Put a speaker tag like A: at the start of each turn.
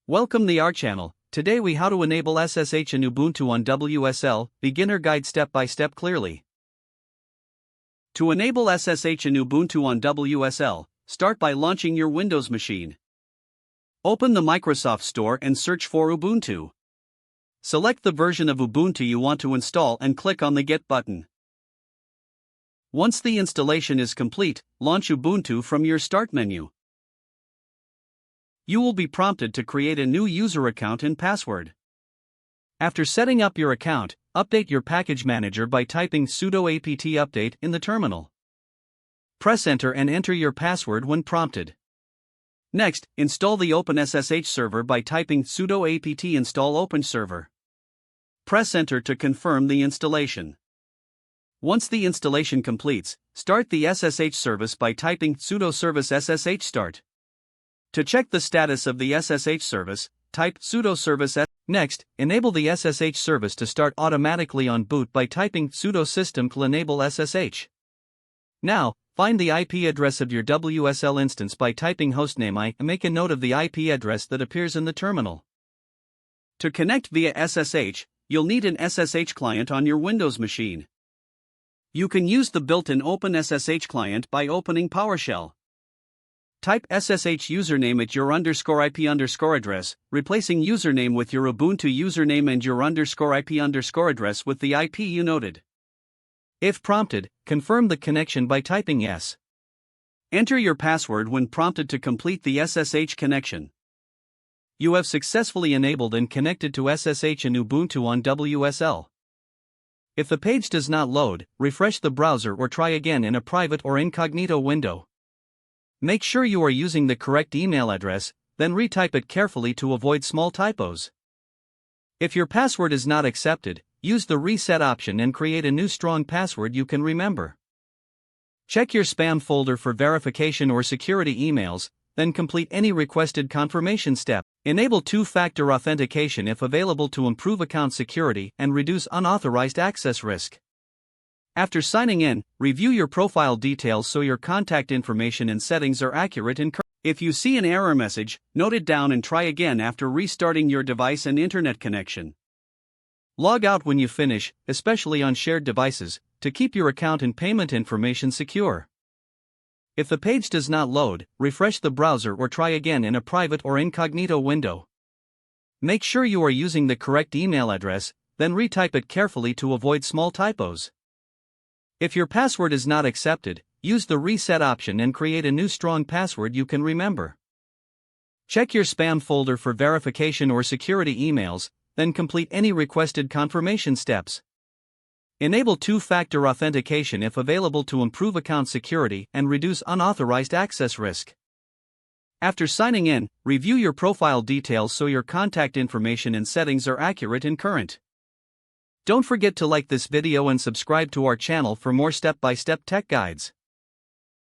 A: Welcome to our channel. Today we how to enable SSH in Ubuntu on WSL, beginner guide step by step clearly. To enable SSH in Ubuntu on WSL, start by launching your Windows machine. Open the Microsoft Store and search for Ubuntu. Select the version of Ubuntu you want to install and click on the Get button. Once the installation is complete, launch Ubuntu from your Start menu. You will be prompted to create a new user account and password. After setting up your account, update your package manager by typing sudo apt update in the terminal. Press enter and enter your password when prompted. Next, install the OpenSSH server by typing sudo apt install OpenServer. Press enter to confirm the installation. Once the installation completes, start the SSH service by typing sudo service SSH start. To check the status of the SSH service, type sudo service SSH. Next, enable the SSH service to start automatically on boot by typing sudo systemcll enable SSH. Now, find the IP address of your WSL instance by typing hostname and make a note of the IP address that appears in the terminal. To connect via SSH, you'll need an SSH client on your Windows machine. You can use the built-in OpenSSH client by opening PowerShell. Type SSH username at your _IP_ address, replacing username with your Ubuntu username and your _IP_ address with the IP you noted. If prompted, confirm the connection by typing yes. Enter your password when prompted to complete the SSH connection. You have successfully enabled and connected to SSH in Ubuntu on WSL. If the page does not load, refresh the browser or try again in a private or incognito window. Make sure you are using the correct email address, then retype it carefully to avoid small typos. If your password is not accepted, use the reset option and create a new strong password you can remember. Check your spam folder for verification or security emails, then complete any requested confirmation step. Enable two-factor authentication if available to improve account security and reduce unauthorized access risk. After signing in, review your profile details so your contact information and settings are accurate and correct. If you see an error message, note it down and try again after restarting your device and internet connection. Log out when you finish, especially on shared devices, to keep your account and payment information secure. If the page does not load, refresh the browser or try again in a private or incognito window. Make sure you are using the correct email address, then retype it carefully to avoid small typos. If your password is not accepted, use the reset option and create a new strong password you can remember. Check your spam folder for verification or security emails, then complete any requested confirmation steps. Enable two-factor authentication if available to improve account security and reduce unauthorized access risk. After signing in, review your profile details so your contact information and settings are accurate and current. Don't forget to like this video and subscribe to our channel for more step-by-step tech guides.